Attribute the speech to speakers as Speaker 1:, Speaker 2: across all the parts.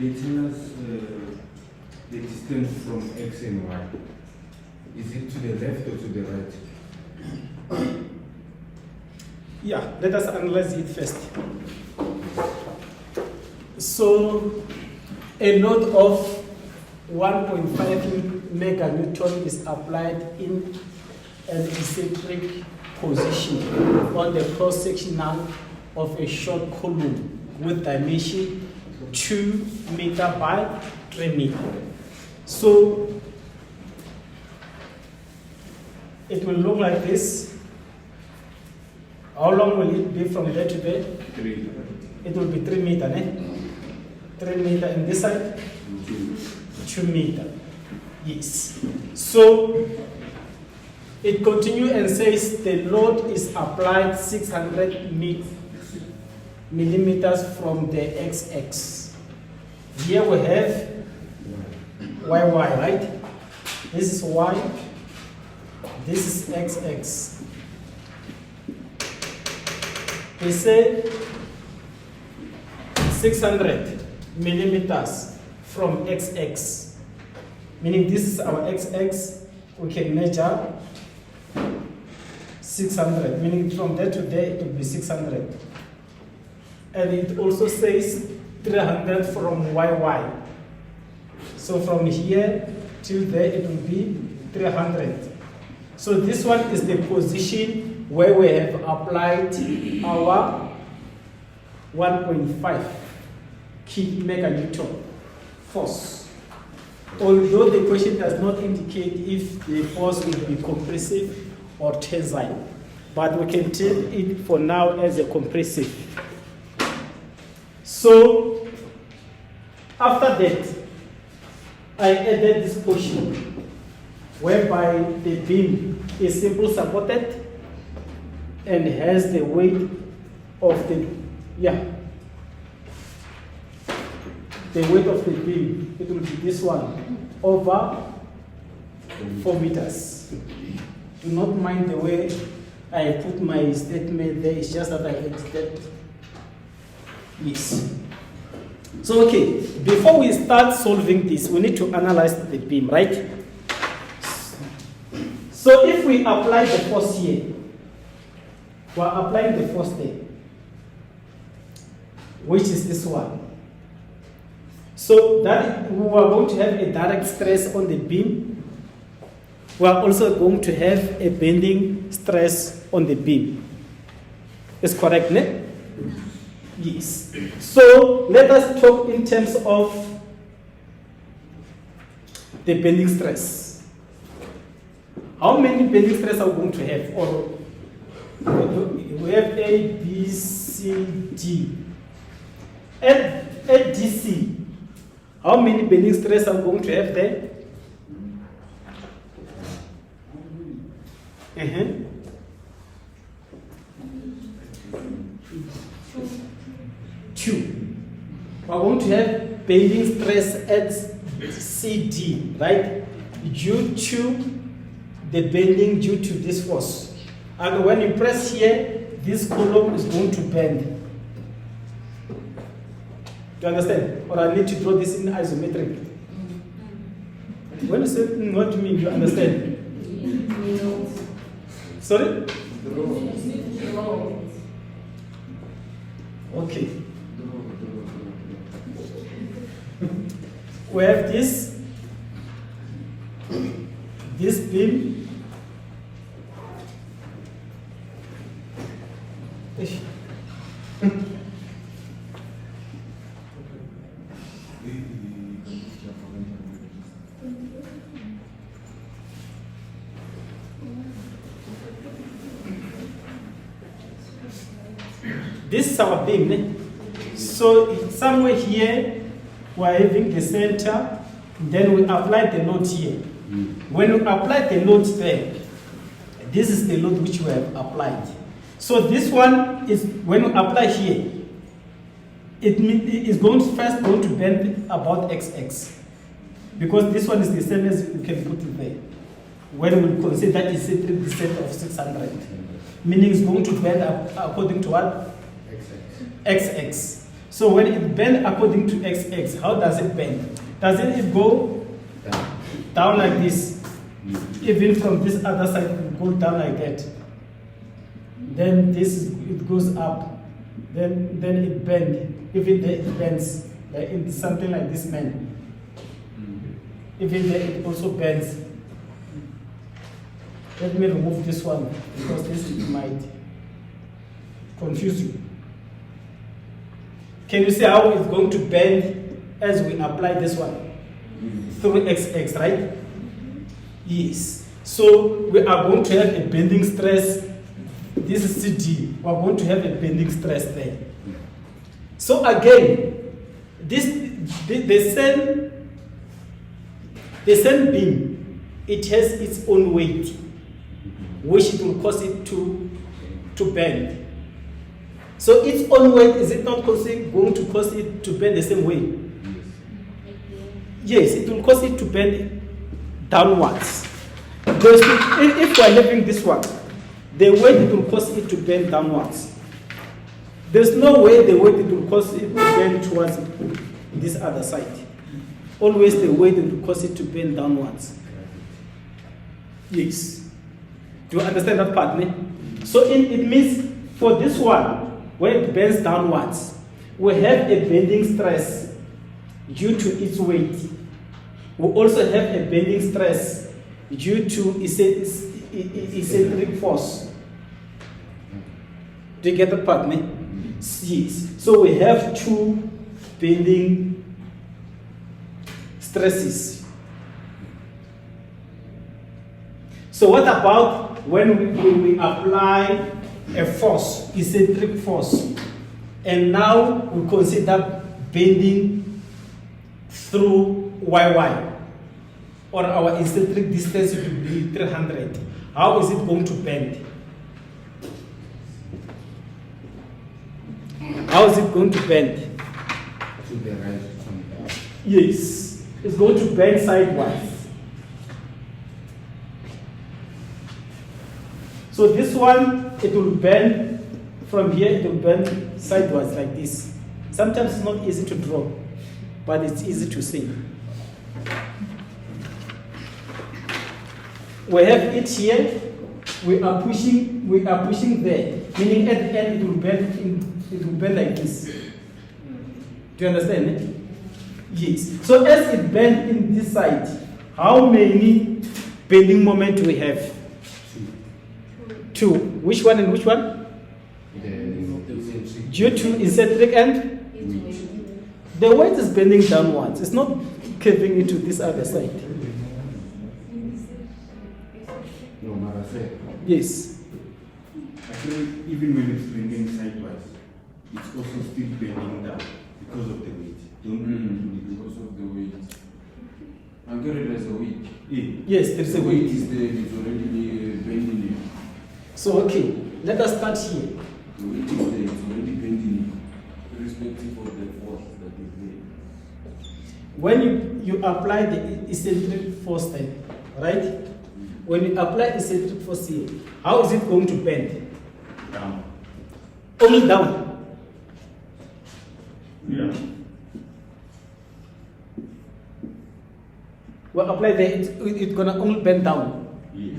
Speaker 1: letting us the distance from X and Y. Is it to the left or to the right?
Speaker 2: Yeah, let us analyze it first. So, a load of 1.5 meganewton is applied in an eccentric position on the cross-sectional of a short column with dimension 2 meter by 3 meter. So, it will look like this. How long will it be from there to there?
Speaker 1: 3.
Speaker 2: It will be 3 meter, eh? 3 meter in this side? 2 meter. Yes. So it continues and says the load is applied 600 millimeters from the x-axis. Here we have y, right? This is y. This is x-axis. They say 600 millimeters from x-axis, meaning this is our x-axis. We can measure 600, meaning from there to there it will be 600. And it also says 300 from y. So from here till there it will be 300. So this one is the position where we have applied our 1.5 meganewton force. Although the question does not indicate if the force will be compressive or tensile, but we can take it for now as a compressive. So after that, I added this portion whereby the beam is simply supported and has the weight of the weight of the beam. It will be this one over 4 meters. Do not mind the way I put my statement there. It's just that I edited. Yes. So okay, before we start solving this, we need to analyze the beam, right? So if we apply the force here, we are applying the force there, which is this one. So that we are going to have a direct stress on the beam. We are also going to have a bending stress on the beam. Is correct, ne? Yes. So let us talk in terms of the bending stress. How many bending stress are we going to have? Or we have A, B, C, D. At DC, how many bending stress are we going to have there? Two. We are going to have bending stress at CD, right? Due to the bending due to this force. And when you press here, this column is going to bend. Do you understand? Or I need to draw this in isometric. When you say, what do you mean? Do you understand? Sorry? Okay. We have this beam. This is our beam. So somewhere here we are having the center, then we apply the load here. When we apply the load there, this is the load which we have applied. So this one is, when we apply here, it is first going to bend about XX. Because this one is the same as we can put it there. When we consider that is a 3% of 600. Meaning it's going to bend according to what? XX. So when it bends according to XX, how does it bend? Doesn't it go down like this? Even from this other side, it will go down like that. Then it goes up. Then it bends. Even there it bends. Like in something like this man. Even there it also bends. Let me remove this one because this might confuse you. Can you see how it's going to bend as we apply this one? Through XX, right? Yes. So we are going to have a bending stress. This is CD. We are going to have a bending stress there. So again, the same beam, it has its own weight, which it will cause it to bend. So its own weight, is it not going to cause it to bend the same way? Yes, it will cause it to bend downwards. Because if we are having this one, the weight it will cause it to bend downwards. There's no way the weight it will cause it to bend towards this other side. Always the weight it will cause it to bend downwards. Yes. Do you understand that part? Ne? So it means for this one, when it bends downwards, we have a bending stress due to its weight. We also have a bending stress due to eccentric force. Do you get the part? Ne? Yes. So we have two bending stresses. So what about when we apply a force, eccentric force, and now we consider bending through YY, or our eccentric distance will be 300. How is it going to bend? How is it going to bend?
Speaker 1: To the right.
Speaker 2: Yes, it's going to bend sideways. So this one, it will bend from here, it will bend sideways like this. Sometimes it's not easy to draw, but it's easy to see. We have it here, we are pushing there, meaning at the end it will bend like this. Do you understand it? Yes. So as it bends in this side, how many bending moments do we have? Two. Which one and which one? Due to eccentric and the weight is bending downwards. It's not curving into this other side.
Speaker 1: No, Marase.
Speaker 2: Yes.
Speaker 1: Actually, even when it's bending sideways, it's also still bending down because of the weight.
Speaker 3: Because of the weight. And there's a weight.
Speaker 2: Yes, there's a weight.
Speaker 3: Is there, it's already bending it.
Speaker 2: So okay, let us start here.
Speaker 3: The weight is there, it's already bending it, irrespective of the force that is there.
Speaker 2: When you apply the eccentric force then, right? When you apply eccentric force here, how is it going to bend?
Speaker 1: Down.
Speaker 2: Only down.
Speaker 1: Yeah.
Speaker 2: Well, apply there, it's gonna only bend down.
Speaker 1: Yes.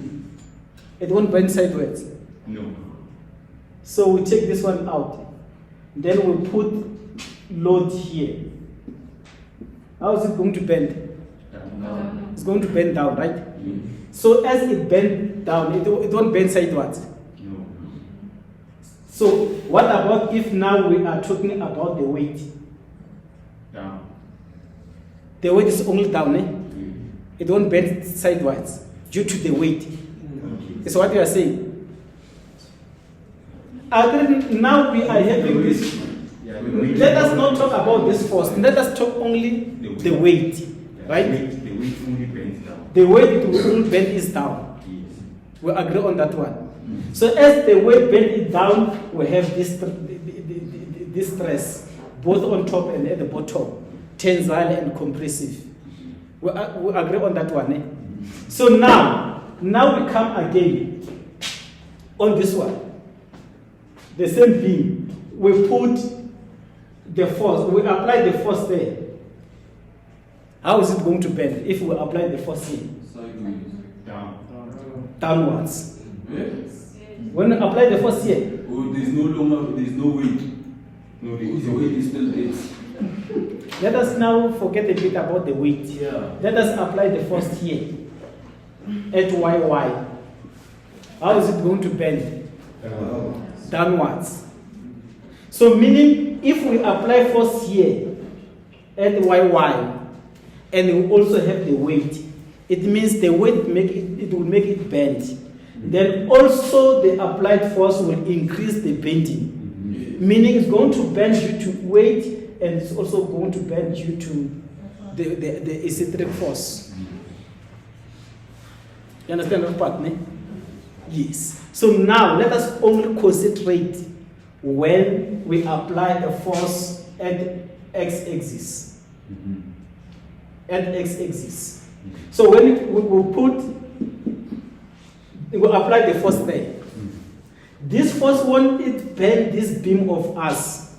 Speaker 2: It won't bend sideways.
Speaker 1: No.
Speaker 2: So we take this one out. Then we put load here. How is it going to bend?
Speaker 1: Down.
Speaker 2: It's going to bend down, right?
Speaker 1: Yes.
Speaker 2: So as it bends down, it won't bend sideways.
Speaker 1: No.
Speaker 2: So what about if now we are talking about the weight?
Speaker 1: Down.
Speaker 2: The weight is only down, eh?
Speaker 1: Yes.
Speaker 2: It won't bend sideways due to the weight.
Speaker 1: Okay.
Speaker 2: Is what you are saying. Now we are having this.
Speaker 1: Yeah,
Speaker 2: Let us not talk about this force. Let us talk only the weight, right?
Speaker 1: The weight only bends down.
Speaker 2: The weight it will only bend is down.
Speaker 1: Yes.
Speaker 2: We agree on that one. So as the weight bend it down, we have this stress, both on top and at the bottom, tensile and compressive. We agree on that one. Eh? So now we come again on this one. The same beam. We put the force, we apply the force there. How is it going to bend if we apply the force here?
Speaker 3: Sideways.
Speaker 2: Downwards.
Speaker 3: Yes.
Speaker 2: When we apply the force here,
Speaker 3: Oh, there's no weight.
Speaker 1: No,
Speaker 3: The weight is still there.
Speaker 2: let us now forget a bit about the weight.
Speaker 3: Yeah.
Speaker 2: Let us apply the force here at YY. How is it going to bend? Downwards. So meaning if we apply force here at YY and we also have the weight, it means the weight it will make it bend. Then also the applied force will increase the bending. Meaning it's going to bend due to weight and it's also going to bend due to the eccentric force. You understand that part, ne? Yes. So now let us only concentrate when we apply a force at x-axis. At x-axis. So when we will apply the force there. This force won't it bend this beam of us.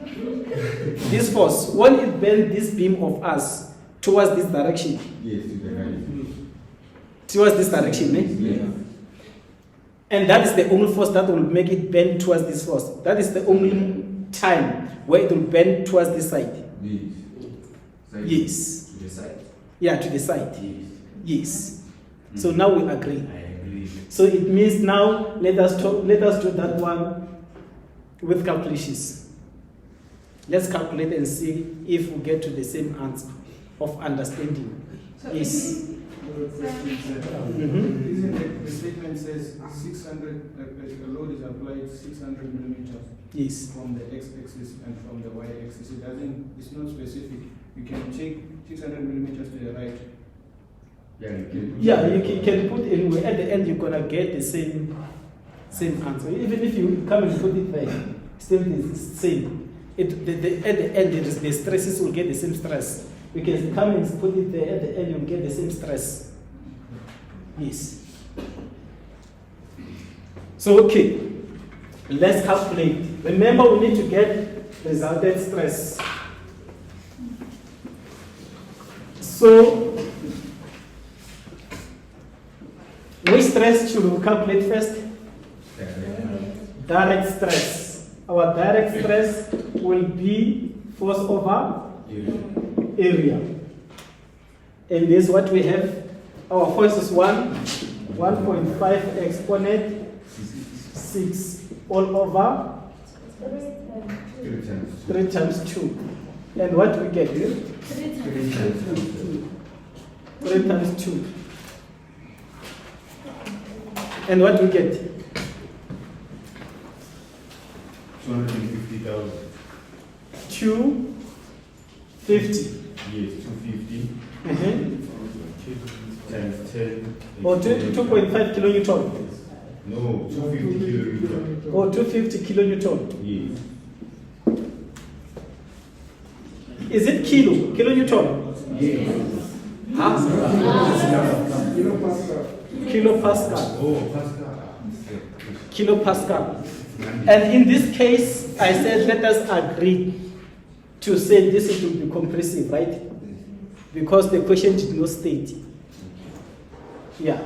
Speaker 2: This force won't it bend this beam of us towards this direction.
Speaker 1: Yes, to the right.
Speaker 2: Towards this direction, eh?
Speaker 1: Yes.
Speaker 2: And that is the only force that will make it bend towards this force. That is the only time where it will bend towards this side.
Speaker 1: Yes. Side.
Speaker 2: Yes.
Speaker 3: To the side.
Speaker 2: Yeah, to the side.
Speaker 1: Yes.
Speaker 2: Yes. So now we agree.
Speaker 1: I agree.
Speaker 2: So it means now let us do that one with calculations. Let's calculate and see if we get to the same answer of understanding.
Speaker 4: So
Speaker 2: Yes.
Speaker 4: isn't the statement says 600, a load is applied 600 millimeters
Speaker 2: Yes.
Speaker 4: from the x-axis and from the y-axis. It's not specific. You can take 600 millimeters to the right.
Speaker 1: Yeah, you can.
Speaker 2: Yeah, you can put in, at the end you're gonna get the same answer. Even if you come and put it there, still the same. At the end the stresses will get the same stress. You can come and put it there, at the end you'll get the same stress. Yes. So okay, let's calculate. Remember we need to get resultant stress. So which stress should we calculate first? Direct stress. Our direct stress will be force over area. And this is what we have. Our force is 1.5 exponent 6 all over 3 times 2. And what we get? 3 times 2. And what we get?
Speaker 1: 250,000.
Speaker 2: 250.
Speaker 1: Yes, 250 times 10.
Speaker 2: Or 2.5 kilonewton.
Speaker 1: No, 250 kilonewton.
Speaker 2: Or 250 kilonewton.
Speaker 1: Yes.
Speaker 2: Is it kilonewton?
Speaker 1: Yes.
Speaker 2: Kilopascal.
Speaker 1: Oh, Pascal.
Speaker 2: Kilopascal. And in this case, I said let us agree to say this will be compressive, right? Because the question did not state. Yeah.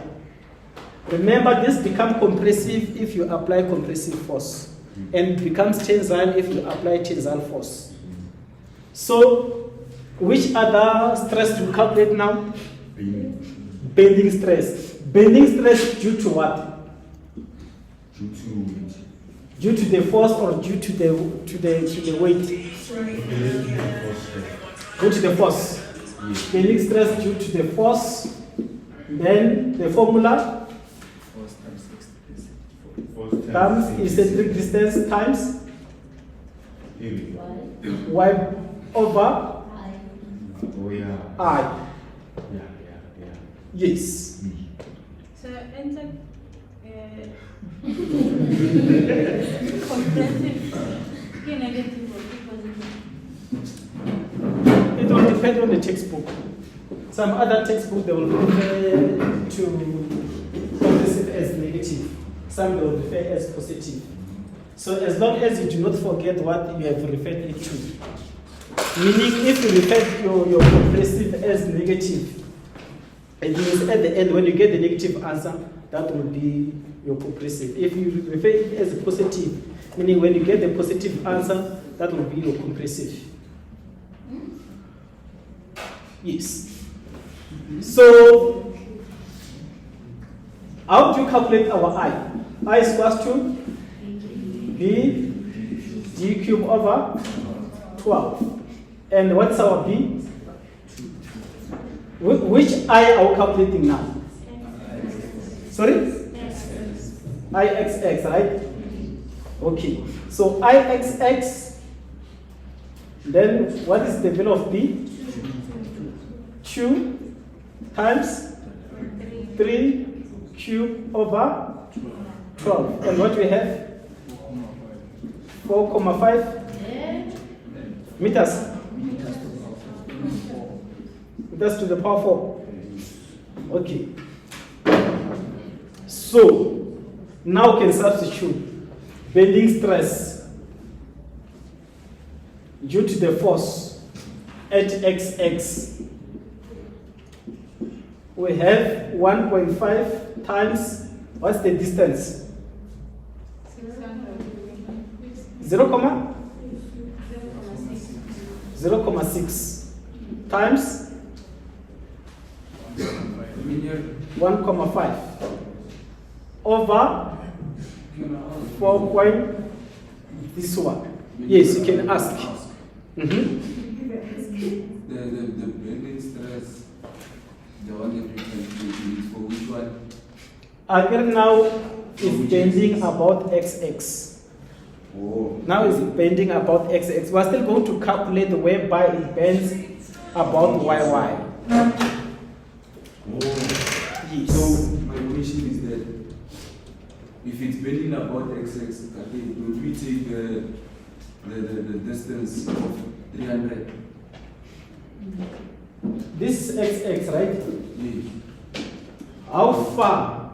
Speaker 2: Remember, this becomes compressive if you apply compressive force, and it becomes tensile if you apply tensile force. So, which other stress to calculate now? Bending stress. Bending stress due to what? Due to the force or due to the weight? Due to the force. Bending stress due to the force. Then the formula times eccentric distance times y over I. Yes.
Speaker 5: So enter compressive negative or positive.
Speaker 2: It will depend on the textbook. Some other textbook they will refer to compressive as negative. Some they will refer as positive. So as long as you do not forget what you have referred it to. Meaning if you refer your compressive as negative, it means at the end when you get the negative answer, that will be your compressive. If you refer it as a positive, meaning when you get the positive answer, that will be your compressive. Yes. So, how do you calculate our I? I is equals to B d cube over 12. And what's our B? Which I are we calculating now? Sorry? IXX, right? Okay. So IXX, then what is the value of B? 2 times 3 cube over 12. And what we have? 4,5 meters. Meters to the power 4. Okay. So, now we can substitute bending stress due to the force at XX. We have 1.5 times, what's the distance? 0,6 times 1,5 over 4 point this one. Yes, you can ask.
Speaker 3: The bending stress, the one that we can do is for which one?
Speaker 2: Again, now is bending about XX.
Speaker 3: Oh.
Speaker 2: Now it's bending about XX. We're still going to calculate whereby it bends about YY.
Speaker 3: Oh.
Speaker 2: Yes.
Speaker 3: So my question is that if it's bending about XX, okay, would we take the distance of 300?
Speaker 2: This is XX, right?
Speaker 3: Yeah.
Speaker 2: How far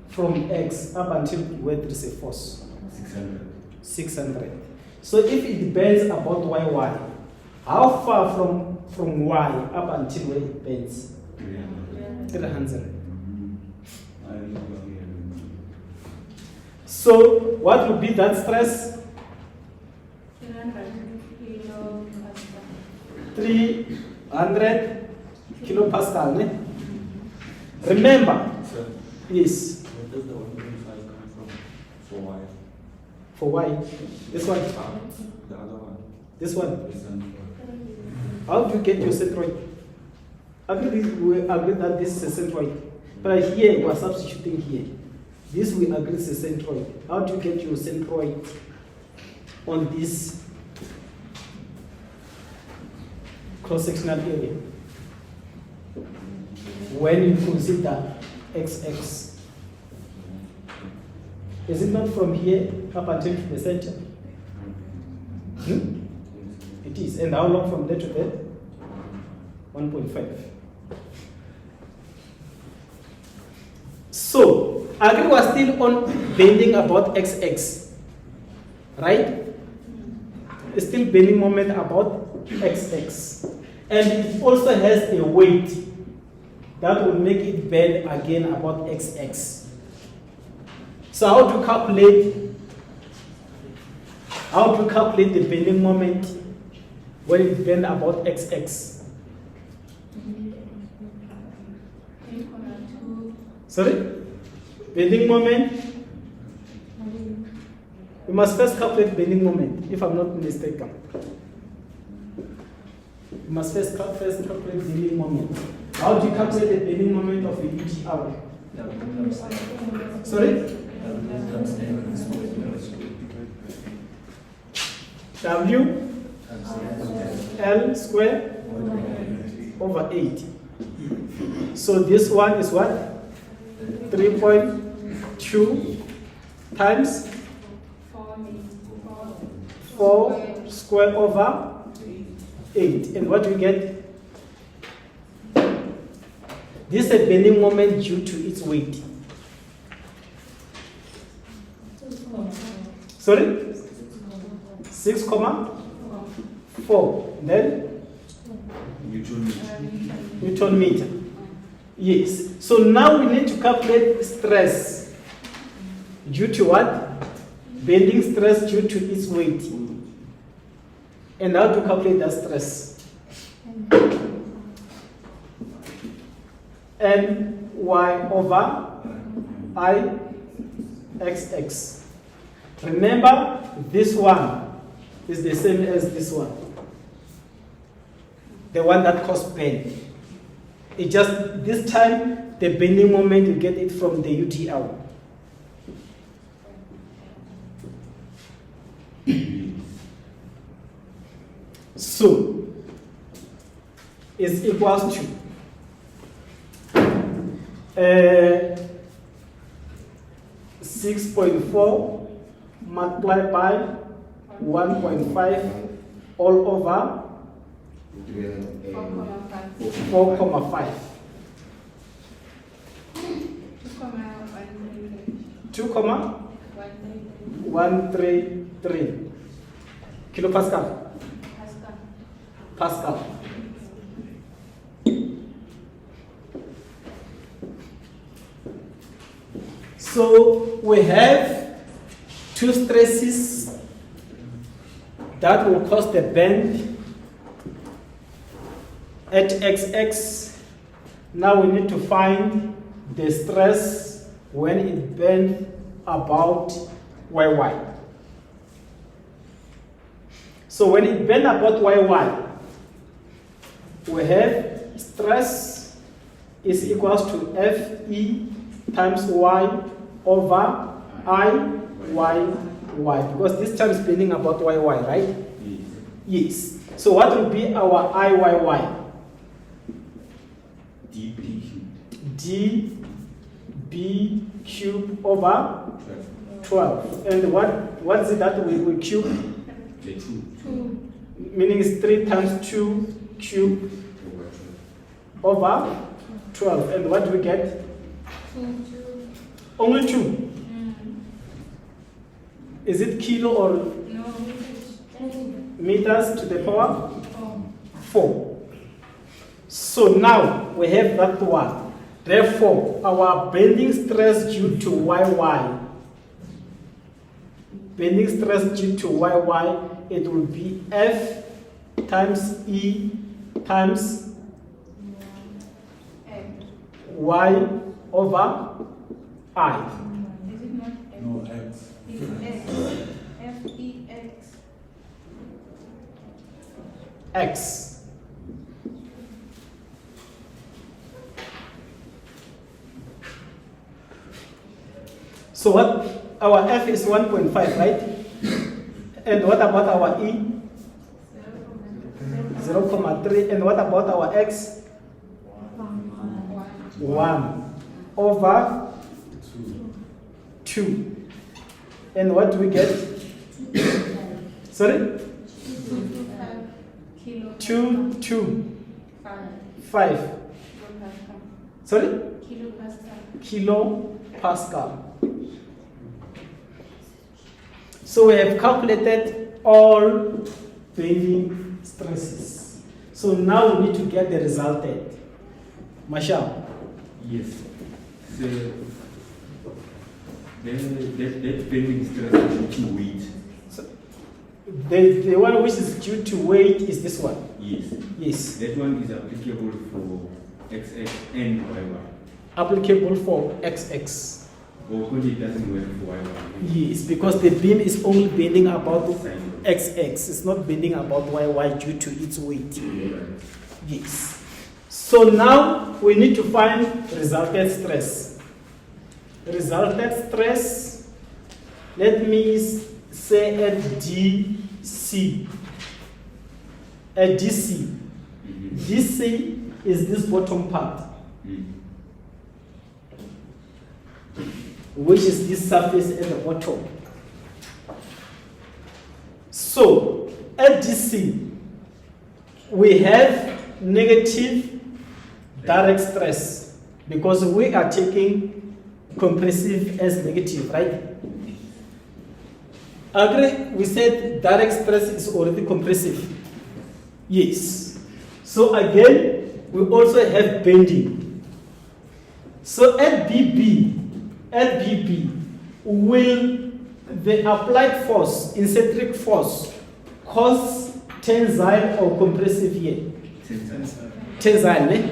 Speaker 2: from X up until where there is a force?
Speaker 1: 600.
Speaker 2: 600. So if it bends about YY, how far from Y up until where it bends? 300. So what would be that stress? 300 kilopascal. Ne? Remember, yes.
Speaker 6: Where does the 1.5 come from? For why?
Speaker 2: For Y, this one,
Speaker 6: The other one.
Speaker 2: this one.
Speaker 6: Is an-
Speaker 2: How do you get your centroid? We agree that this is a centroid. But here we are substituting here. This we agree is a centroid. How do you get your centroid on this cross-sectional area? When you consider XX. Is it not from here up until the center? It is. And how long from there to there? 1.5. So, agree we are still on bending about XX, right? It's still bending moment about XX. And it also has a weight that will make it bend again about XX. So how to calculate the bending moment when it bends about XX? Sorry? Bending moment? We must first calculate bending moment, if I'm not mistaken. We must first calculate bending moment. How do you calculate the bending moment of each hour? Sorry? W L square over 8. So this one is what? 3.2 times 4 square over 8. And what do we get? This is a bending moment due to its weight. Sorry? 6,4. Then Newton meter. Yes. So now we need to calculate stress due to what? Bending stress due to its weight. And how to calculate that stress? Ny over I xx. Remember, this one is the same as this one. The one that caused bend. It just, this time, the bending moment, you get it from the UDL. So, is equals to 6.4 multiplied by 1.5 all over 4,5. 2,133 kilopascal. Pascal. So we have two stresses that will cause the bend at xx. Now we need to find the stress when it bends about yy. So when it bends about yy, we have stress is equals to Fe times y over Iyy, because this term is bending about yy, right? Yes. So what will be our Iyy? dB cube over 12. And what is it that we cube?
Speaker 1: 2.
Speaker 2: Meaning it's 3 times 2 cube over 12. And what do we get?
Speaker 5: 2.
Speaker 2: Only 2. Is it kilo or
Speaker 5: No,
Speaker 2: meters to the power? 4. So now we have that one. Therefore, our bending stress due to yy, it will be F times E times y over I.
Speaker 5: Is it not F?
Speaker 3: No, X.
Speaker 5: It's X. F-E-X.
Speaker 2: X. So what, our F is 1.5, right? And what about our E? 0.3. And what about our X? 1 over 2. And what do we get? Sorry? 2, 5. Sorry? Kilopascal. So we have calculated all bending stresses. So now we need to get the resultant. Marshall?
Speaker 1: Yes. So that bending stress is due to weight.
Speaker 2: So the one which is due to weight is this one?
Speaker 1: Yes.
Speaker 2: Yes.
Speaker 1: That one is applicable for XX and YY.
Speaker 2: Applicable for XX.
Speaker 1: Or when it doesn't work for YY.
Speaker 2: Yes, because the beam is only bending about
Speaker 1: Sine.
Speaker 2: XX. It's not bending about YY due to its weight.
Speaker 1: Right.
Speaker 2: Yes. So now we need to find resultant stress. Resultant stress, let me say at DC. At DC. DC is this bottom part, which is this surface at the bottom. So at DC, we have negative direct stress because we are taking compressive as negative, right? Agree, we said direct stress is already compressive. Yes. So again, we also have bending. So at BB, will the applied force, eccentric force, cause tensile or compressive here? Tensile, eh?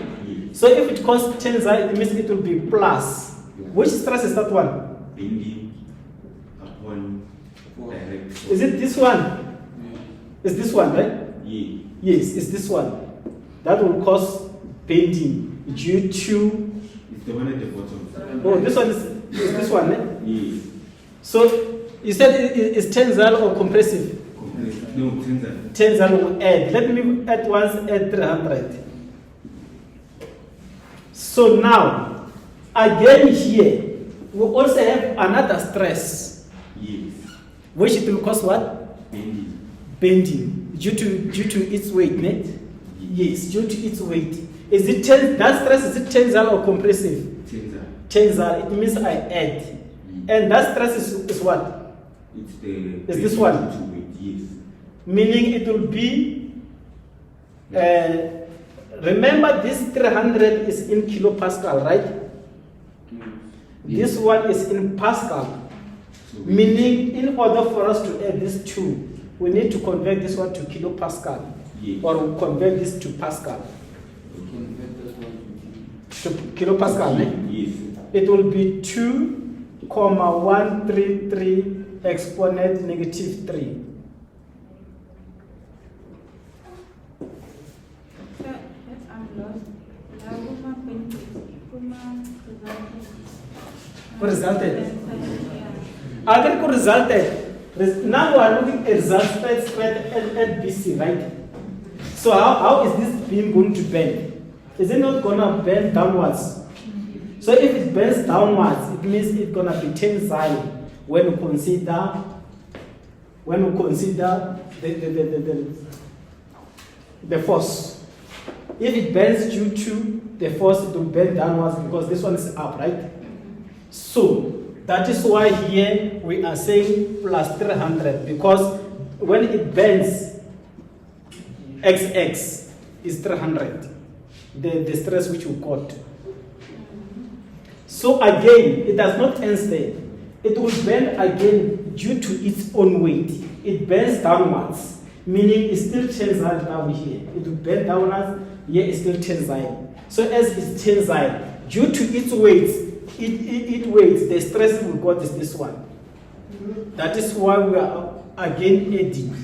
Speaker 2: So if it causes tensile, it means it will be plus. Which stress is that one?
Speaker 6: Bending upon direct.
Speaker 2: Is it this one? Is this one, right?
Speaker 6: Yeah.
Speaker 2: Yes, it's this one. That will cause bending due to.
Speaker 1: It's the one at the bottom.
Speaker 2: Oh, this one is this one, eh?
Speaker 6: Yeah.
Speaker 2: So you said it's tensile or compressive?
Speaker 1: No, tensile.
Speaker 2: Tensile will add. Let me at once add 300. So now, again here, we also have another stress,
Speaker 6: Yes.
Speaker 2: which it will cause what?
Speaker 6: Bending.
Speaker 2: Bending due to its weight, net? Yes, due to its weight. Is it that stress? Is it tensile or compressive?
Speaker 1: Tensile.
Speaker 2: Tensile. It means I add, and that stress is what?
Speaker 1: It's the.
Speaker 2: Is this one?
Speaker 1: To weight, yes.
Speaker 2: Meaning it will be. Remember, this 300 is in kilopascal, right? This one is in pascal.
Speaker 1: So
Speaker 2: Meaning, in order for us to add these two, we need to convert this one to kilopascal,
Speaker 6: Yes.
Speaker 2: or we convert this to pascal. To kilopascal, eh?
Speaker 6: Yes.
Speaker 2: It will be 2,133 exponent negative 3.
Speaker 5: Sir, yes, I'm lost.
Speaker 2: Resulted.
Speaker 5: Yeah.
Speaker 2: Agree resulted. Now we are looking at resulted at BC, right? So how is this beam going to bend? Is it not going to bend downwards? So if it bends downwards, it means it's going to be tensile when we consider the force. If it bends due to the force, it will bend downwards because this one is up, right? So that is why here we are saying plus 300, because when it bends, XX is 300, the stress which we got. So again, it does not end there. It will bend again due to its own weight. It bends downwards, meaning it's still tensile down here. It will bend downwards, here it's still tensile. So as it's tensile, due to its weight, it weights, the stress we got is this one. That is why we are again adding.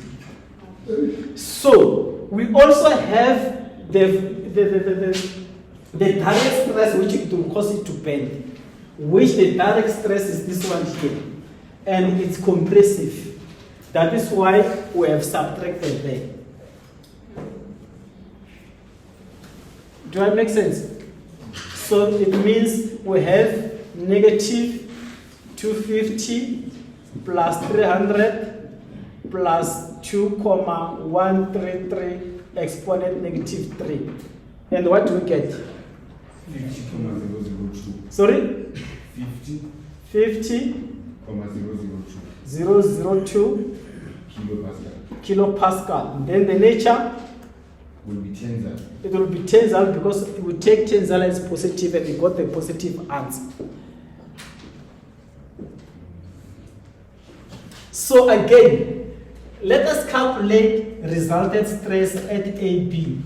Speaker 2: So we also have the direct stress which it will cause it to bend, which the direct stress is this one here, and it's compressive. That is why we have subtracted there. Do I make sense? So it means we have negative 250 plus 300 plus 2,133 exponent negative 3. And what do we get?
Speaker 1: 50,002.
Speaker 2: Sorry?
Speaker 1: 50,002
Speaker 2: 0.002
Speaker 1: kilopascal
Speaker 2: kilopascal. Then the nature,
Speaker 1: will be tensile.
Speaker 2: it will be tensile because we take tensile as positive and we got the positive answer. So again, let us calculate resultant stress at AB.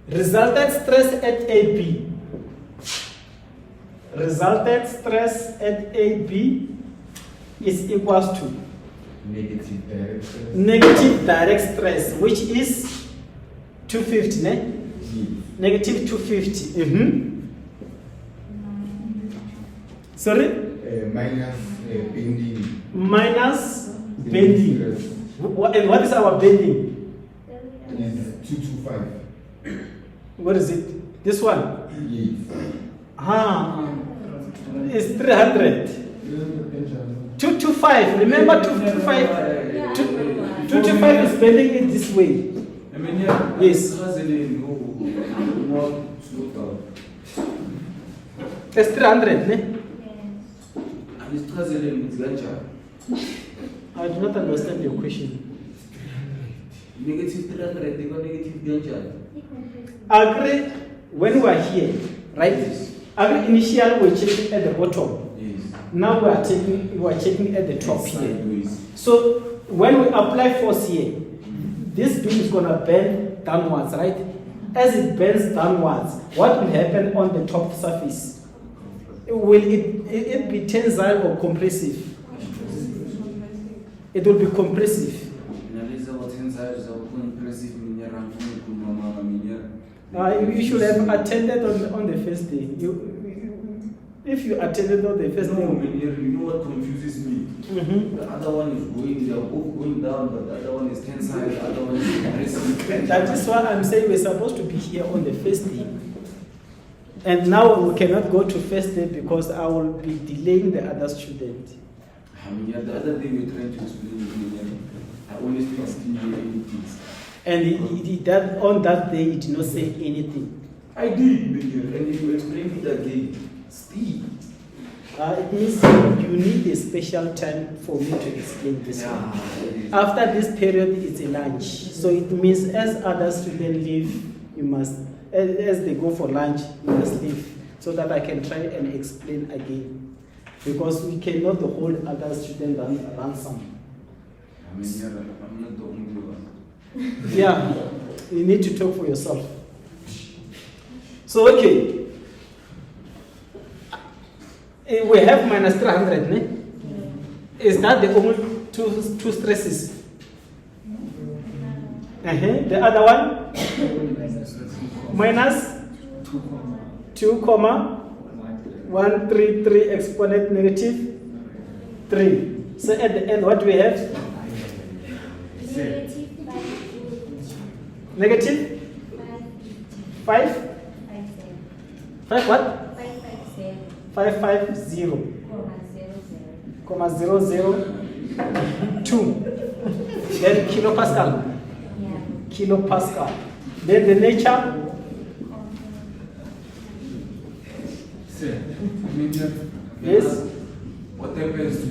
Speaker 2: Resultant stress at AB. Resultant stress at AB is equals to
Speaker 1: Negative direct stress.
Speaker 2: negative direct stress, which is 250, ne?
Speaker 1: Yes.
Speaker 2: Negative 250. Sorry?
Speaker 1: Minus bending.
Speaker 2: Minus bending.
Speaker 1: Stress
Speaker 2: And what is our bending?
Speaker 1: is 225.
Speaker 2: What is it? This one?
Speaker 1: Yes.
Speaker 2: It's 300. 225. Remember 225? 225 is bending it this way.
Speaker 3: I mean, yeah.
Speaker 2: Yes. It's 300, ne?
Speaker 3: It's
Speaker 2: I do not understand your question.
Speaker 3: Negative 300, they got negative ganjal.
Speaker 2: Agree when we are here, right? Agree initially we're checking at the bottom.
Speaker 3: Yes.
Speaker 2: Now we are checking at the top here.
Speaker 3: Sideways.
Speaker 2: So when we apply force here, this beam is gonna bend downwards, right? As it bends downwards, what will happen on the top surface? Will it be tensile or compressive? It will be compressive. You should have attended on the first day. If you attended on the first day.
Speaker 3: You know what confuses me?
Speaker 2: Mm-hmm.
Speaker 3: The other one is going, they are both going down, but the other one is tensile, the other one is compressive.
Speaker 2: That is why I'm saying we're supposed to be here on the first day. And now we cannot go to first day because I will be delaying the other student.
Speaker 3: I mean, yeah, the other day we were trying to explain to me, I only speak anything.
Speaker 2: And that on that day he did not say anything.
Speaker 3: I did, Major, and if you explain it again, Steve.
Speaker 2: It means you need a special time for me to explain this one. After this period, it's a lunch. So it means as other students leave, you must, as they go for lunch, you must leave. So that I can try and explain again. Because we cannot hold other students ransom.
Speaker 3: I mean, yeah, I'm not the only one.
Speaker 2: Yeah, you need to talk for yourself. So, okay. We have minus 300, ne? Is that the only two stresses? The other one? Minus 2, 1, 3, 3 exponent negative 3. So at the end, what do we have? Negative 5? 5 what? 550, 0.002. Then kilopascal. Kilopascal. Then the nature. Yes.
Speaker 3: What happens to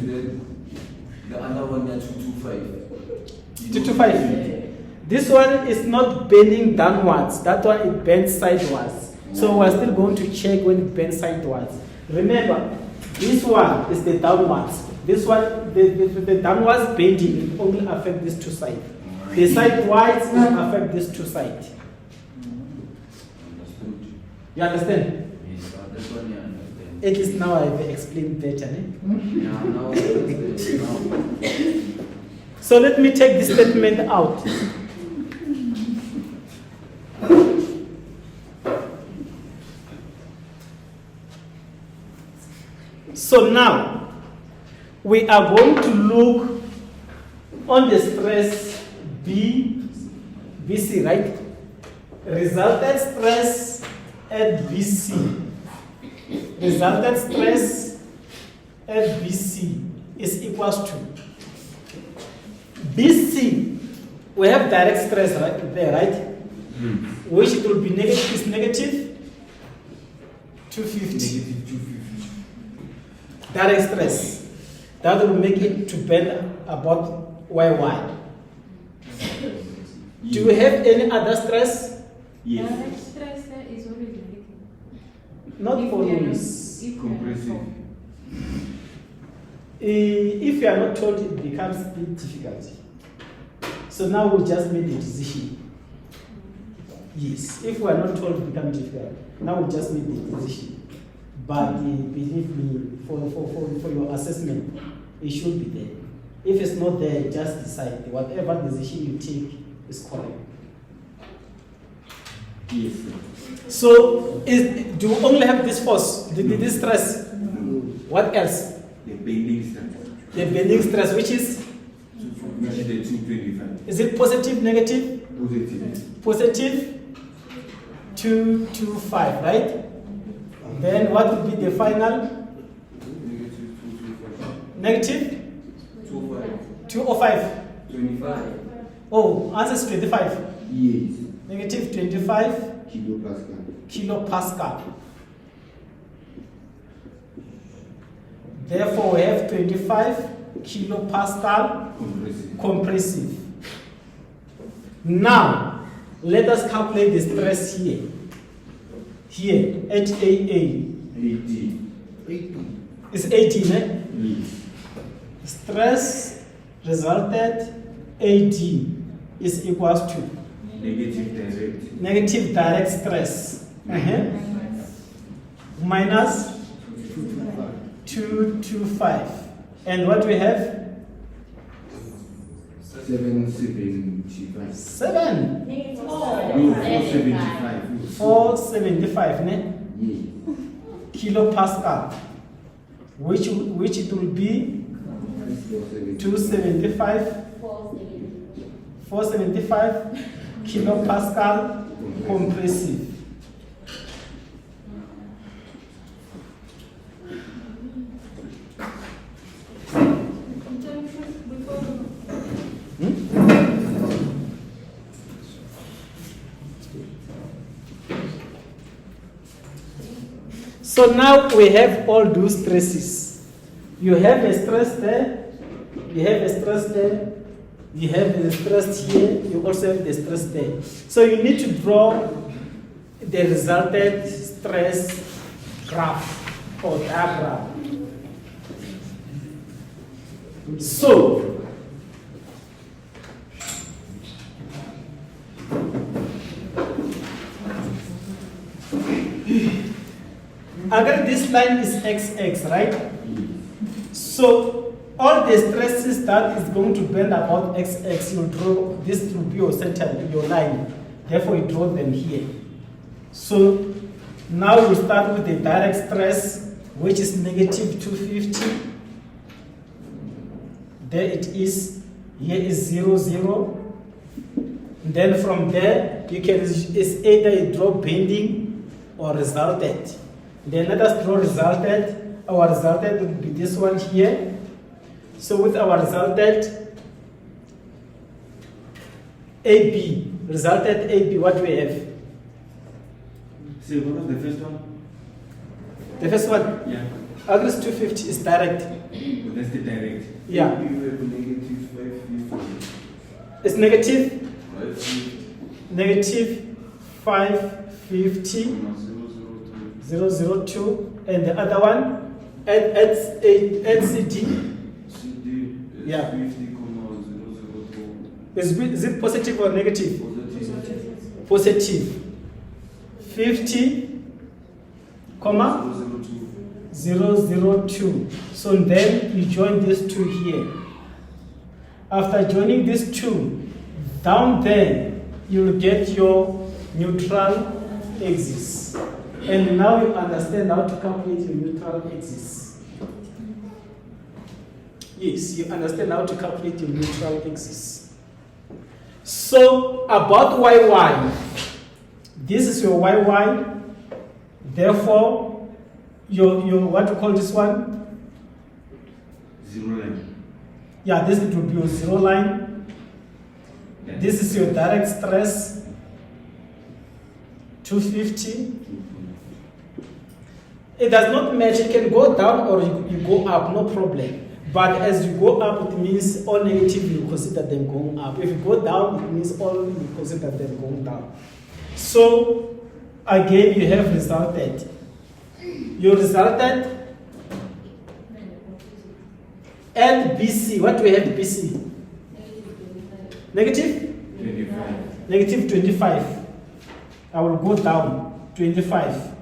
Speaker 3: the other one, 225?
Speaker 2: 225. This one is not bending downwards. That one it bends sideways. So we're still going to check when it bends sideways. Remember, this one is the downwards. This one, the downwards bending, it only affects these two sides. The sideways affect these two sides.
Speaker 3: Understood.
Speaker 2: You understand?
Speaker 3: Yes, that's one you understand.
Speaker 2: At least now I've explained better.
Speaker 3: Yeah, now I understand.
Speaker 2: So let me take this statement out. So now, we are going to look on the stress BC, right? Resultant stress at BC. Resultant stress at BC is equals to BC. We have direct stress right there, right? Which it will be negative, is negative 250.
Speaker 1: Negative 250.
Speaker 2: Direct stress. That will make it to bend about YY. Do we have any other stress?
Speaker 6: Yes.
Speaker 5: Direct stress is always negative.
Speaker 2: Not
Speaker 5: If
Speaker 2: always.
Speaker 5: we are
Speaker 1: Compressive.
Speaker 2: If you are not told, it becomes a bit difficult. So now we'll just make the decision. Yes, if we are not told, it becomes difficult. Now we'll just make the decision. But believe me, for your assessment, it should be there. If it's not there, just decide. Whatever decision you take is correct.
Speaker 6: Yes.
Speaker 2: So, do you only have this force, this stress? What else?
Speaker 6: The bending stress.
Speaker 2: The bending stress, which is?
Speaker 1: Which is the 225.
Speaker 2: Is it positive, negative?
Speaker 1: Positive.
Speaker 2: Positive 225, right? Then what would be the final? Negative 205.
Speaker 3: 25.
Speaker 2: Oh, answer is 25.
Speaker 1: Yes.
Speaker 2: Negative 25
Speaker 1: Kilopascal.
Speaker 2: kilopascal. Therefore, we have 25 kilopascal
Speaker 1: Compressive.
Speaker 2: compressive. Now, let us calculate the stress here. Here, HAA
Speaker 1: 80.
Speaker 2: is 18, eh?
Speaker 1: Yes.
Speaker 2: Stress resulted AD is equals to
Speaker 1: Negative direct.
Speaker 2: negative direct stress minus 225. And what we have?
Speaker 1: 775.
Speaker 2: 7.
Speaker 1: No, 475.
Speaker 2: 475 ne?
Speaker 1: Yeah.
Speaker 2: Kilopascal, which it will be 275, 475 kilopascal compressive. So now we have all those stresses. You have a stress there, you have a stress there, you have the stress here, you also have the stress there. So you need to draw the resultant stress graph or diagram. So, again, this line is XX, right? So all the stresses that is going to bend about XX, you draw this to be your center, your line. Therefore, you draw them here. So now we start with the direct stress, which is negative 250. There it is. Here is 0, 0. Then from there, you can, it's either you draw bending or resultant. Then let us draw resultant. Our resultant will be this one here. So with our resultant AB, resultant AB, what we have?
Speaker 1: So what was the first one?
Speaker 2: The first one,
Speaker 1: Yeah.
Speaker 2: August 250 is direct.
Speaker 1: That's the direct.
Speaker 2: Yeah.
Speaker 3: You have negative 550.
Speaker 2: It's negative,
Speaker 3: 550,
Speaker 2: negative 550, 002, and the other one, at CD,
Speaker 3: CD,
Speaker 2: Yeah.
Speaker 3: 50,002.
Speaker 2: is it positive or negative?
Speaker 3: Positive.
Speaker 2: Positive. 50, comma, 002. So then you join these two here. After joining these two, down there you will get your neutral axis. And now you understand how to calculate your neutral axis. Yes, you understand how to calculate your neutral axis. So about YY, this is your YY. Therefore, your what you call this one?
Speaker 1: Zero line.
Speaker 2: Yeah, this it will be your zero line.
Speaker 1: Yeah.
Speaker 2: This is your direct stress, 250. It does not match. It can go down or you go up, no problem. But as you go up, it means all negative, you consider them going up. If you go down, it means all you consider them going down. So, again, you have resulted. Your resultant LBC, what do we have BC? Negative?
Speaker 1: 25.
Speaker 2: Negative 25. I will go down. 25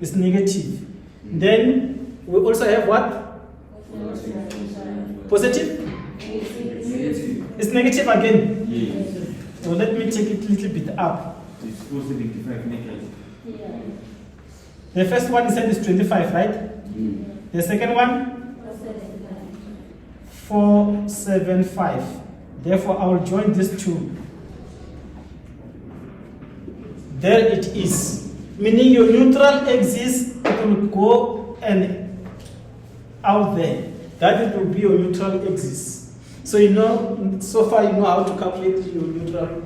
Speaker 2: is negative. Then we also have what? Positive?
Speaker 3: Negative.
Speaker 2: It's negative again.
Speaker 1: Yes.
Speaker 2: So let me take it a little bit up.
Speaker 1: It's 475 negative.
Speaker 2: The first one said is 25, right?
Speaker 1: Mm.
Speaker 2: The second one? 475. Therefore, I will join these two. There it is. Meaning your neutral axis, it will go and out there. That it will be your neutral axis. So you know, so far you know how to calculate your neutral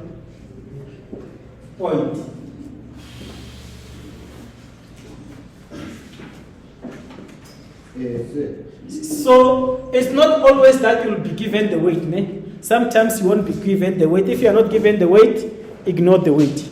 Speaker 2: point. So it's not always that you'll be given the weight. Ne? Sometimes you won't be given the weight. If you are not given the weight, ignore the weight.